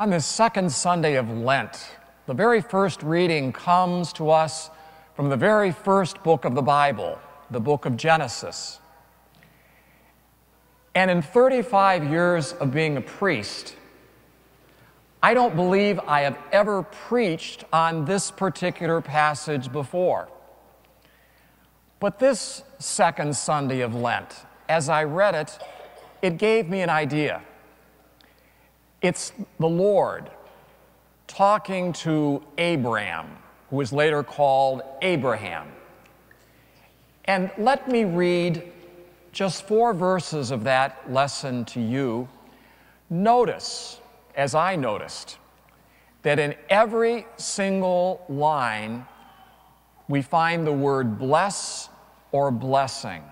On this second Sunday of Lent, the very first reading comes to us from the very first book of the Bible, the book of Genesis. And in 35 years of being a priest, I don't believe I have ever preached on this particular passage before. But this second Sunday of Lent, as I read it, it gave me an idea. It's the Lord talking to Abram, who was later called Abraham. And let me read just 4 verses of that lesson to you. Notice, as I noticed, that in every single line we find the word bless or blessing.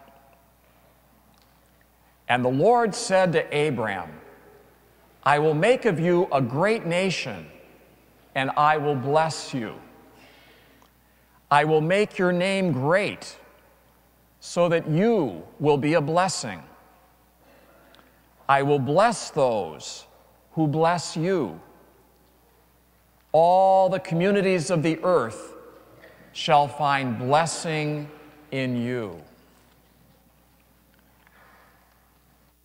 And the Lord said to Abram, I will make of you a great nation, and I will bless you. I will make your name great, so that you will be a blessing. I will bless those who bless you. All the communities of the earth shall find blessing in you.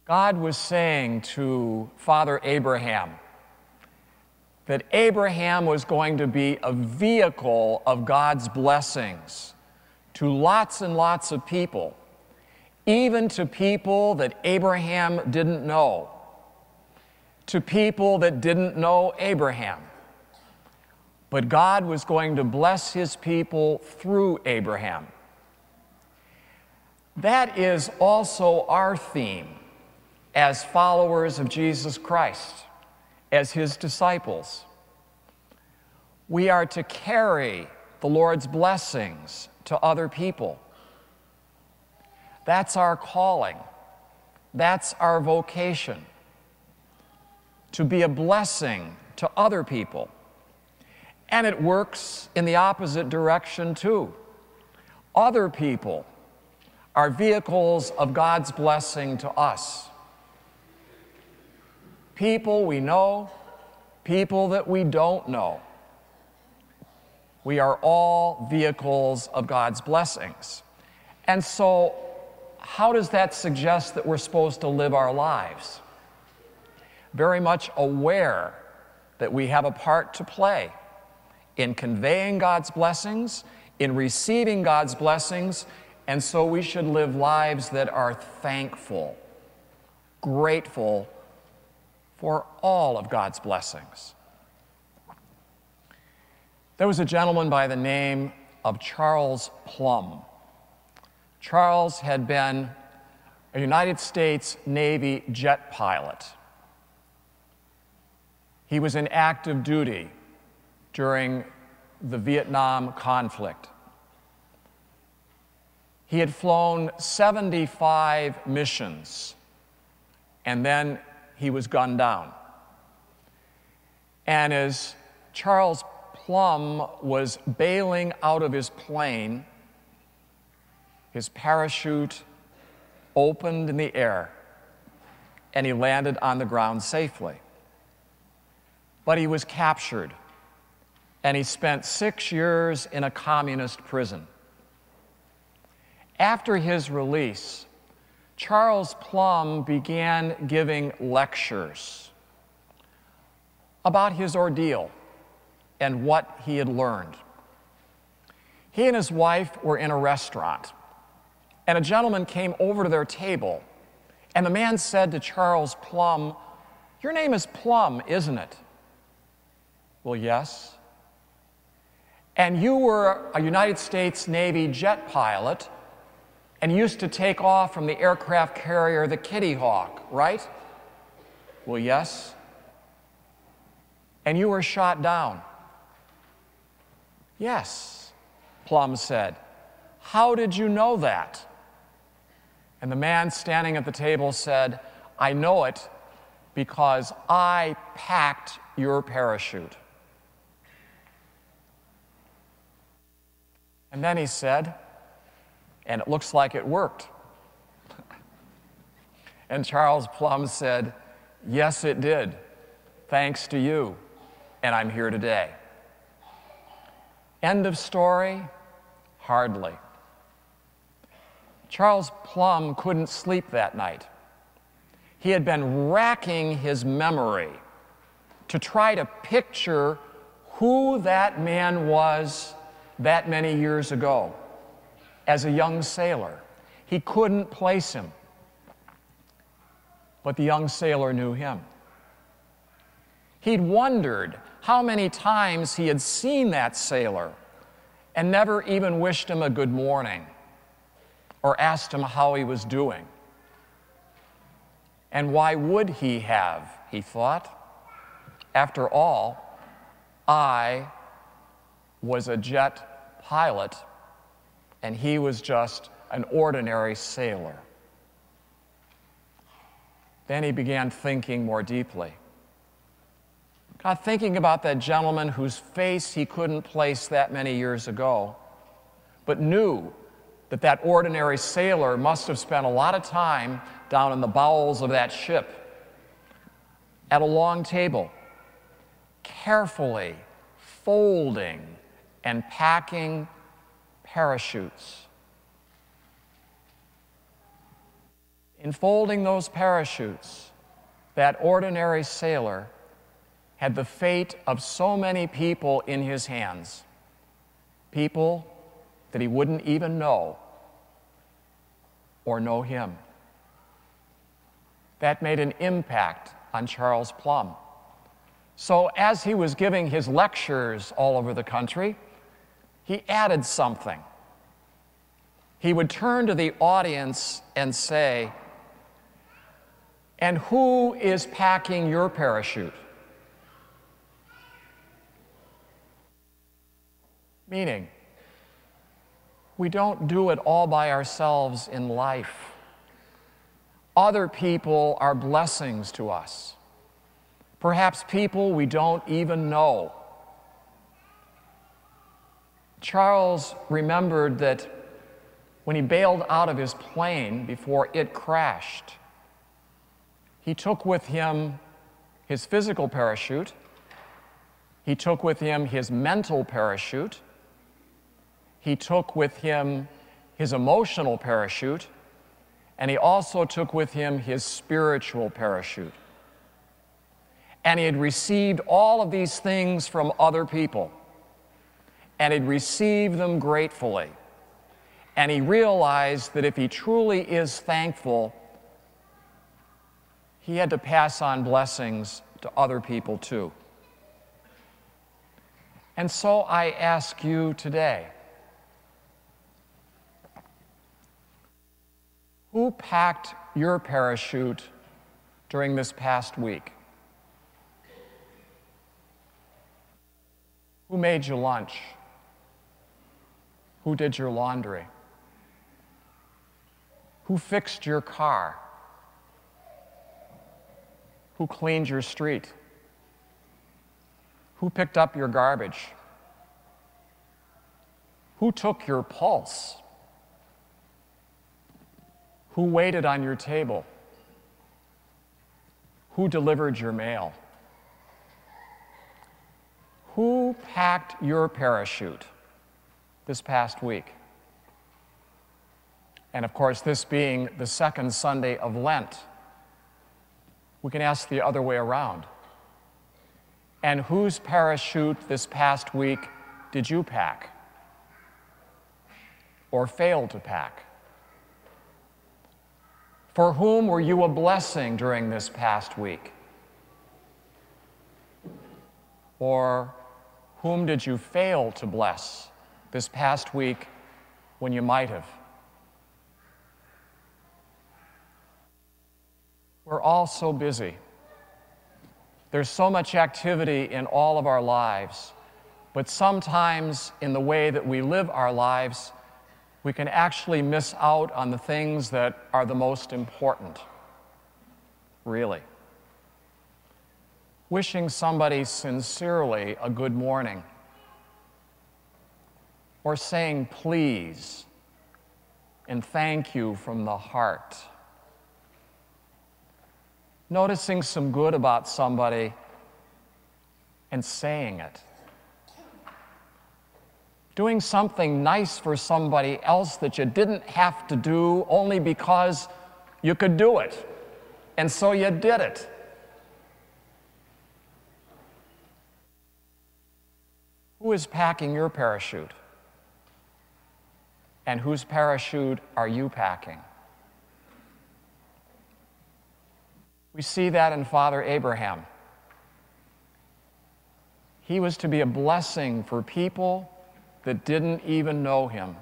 God was saying to Father Abraham that Abraham was going to be a vehicle of God's blessings to lots and lots of people, even to people that Abraham didn't know, to people that didn't know Abraham. But God was going to bless his people through Abraham. That is also our theme as followers of Jesus Christ, as his disciples. We are to carry the Lord's blessings to other people. That's our calling. That's our vocation. To be a blessing to other people. And it works in the opposite direction too. Other people are vehicles of God's blessing to us. People we know, people that we don't know. We are all vehicles of God's blessings. And so, how does that suggest that we're supposed to live our lives? Very much aware that we have a part to play in conveying God's blessings, in receiving God's blessings, and so we should live lives that are thankful, grateful for all of God's blessings. There was a gentleman by the name of Charles Plum. Charles had been a United States Navy jet pilot. He was in active duty during the Vietnam conflict. He had flown 75 missions, and then he was gunned down. And as Charles Plum was bailing out of his plane, his parachute opened in the air, and he landed on the ground safely. But he was captured, and he spent 6 years in a communist prison. After his release, Charles Plum began giving lectures about his ordeal and what he had learned. He and his wife were in a restaurant, and a gentleman came over to their table, and the man said to Charles Plum, "Your name is Plum, isn't it?" "Well, yes." "And you were a United States Navy jet pilot and used to take off from the aircraft carrier, the Kitty Hawk, right?" "Well, yes." "And you were shot down?" "Yes," Plum said. "How did you know that?" And the man standing at the table said, "I know it because I packed your parachute." And then he said, "And it looks like it worked." And Charles Plum said, "Yes, it did. thanks to you, and I'm here today. End of story? Hardly. Charles Plum couldn't sleep that night. He had been racking his memory to try to picture who that man was that many years ago as a young sailor. He couldn't place him, but the young sailor knew him. He'd wondered how many times he had seen that sailor and never even wished him a good morning or asked him how he was doing. And why would he have, he thought? After all, I was a jet pilot and he was just an ordinary sailor. Then he began thinking more deeply. God, thinking about that gentleman whose face he couldn't place that many years ago, but knew that that ordinary sailor must have spent a lot of time down in the bowels of that ship at a long table, carefully folding and packing parachutes. In folding those parachutes, that ordinary sailor had the fate of so many people in his hands, people that he wouldn't even know or know him. That made an impact on Charles Plum. So as he was giving his lectures all over the country, he added something. He would turn to the audience and say, "And who is packing your parachute?" Meaning, we don't do it all by ourselves in life. Other people are blessings to us. Perhaps people we don't even know. Charles remembered that when he bailed out of his plane before it crashed, he took with him his physical parachute, he took with him his mental parachute, he took with him his emotional parachute, and he also took with him his spiritual parachute. And he had received all of these things from other people, and he'd received them gratefully. And he realized that if he truly is thankful, he had to pass on blessings to other people too. And so I ask you today, who packed your parachute during this past week? Who made you lunch? Who did your laundry? Who fixed your car? Who cleaned your street? Who picked up your garbage? Who took your pulse? Who waited on your table? Who delivered your mail? Who packed your parachute this past week? And of course, this being the second Sunday of Lent, we can ask the other way around. And whose parachute this past week did you pack? Or fail to pack? For whom were you a blessing during this past week? Or whom did you fail to bless this past week when you might have? We're all so busy. There's so much activity in all of our lives, but sometimes in the way that we live our lives, we can actually miss out on the things that are the most important, really. Wishing somebody sincerely a good morning, or saying please and thank you from the heart. Noticing some good about somebody and saying it. Doing something nice for somebody else that you didn't have to do only because you could do it, and so you did it. Who is packing your parachute? And whose parachute are you packing? We see that in Father Abraham. He was to be a blessing for people that didn't even know him.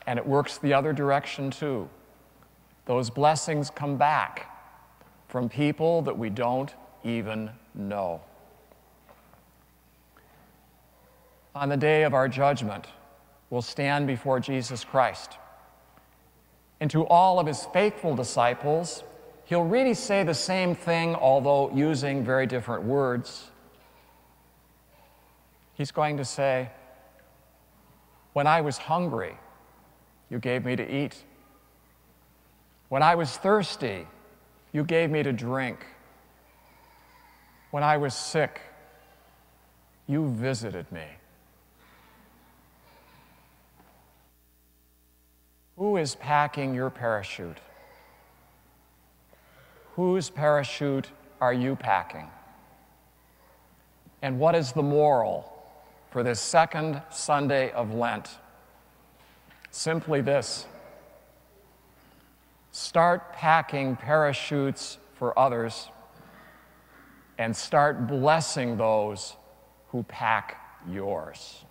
And it works the other direction too. Those blessings come back from people that we don't even know. On the day of our judgment, we'll stand before Jesus Christ. And to all of his faithful disciples, he'll really say the same thing, although using very different words. He's going to say, "When I was hungry, you gave me to eat. When I was thirsty, you gave me to drink. When I was sick, you visited me." Who is packing your parachute? Whose parachute are you packing? And what is the moral for this second Sunday of Lent? Simply this: start packing parachutes for others and start blessing those who pack yours.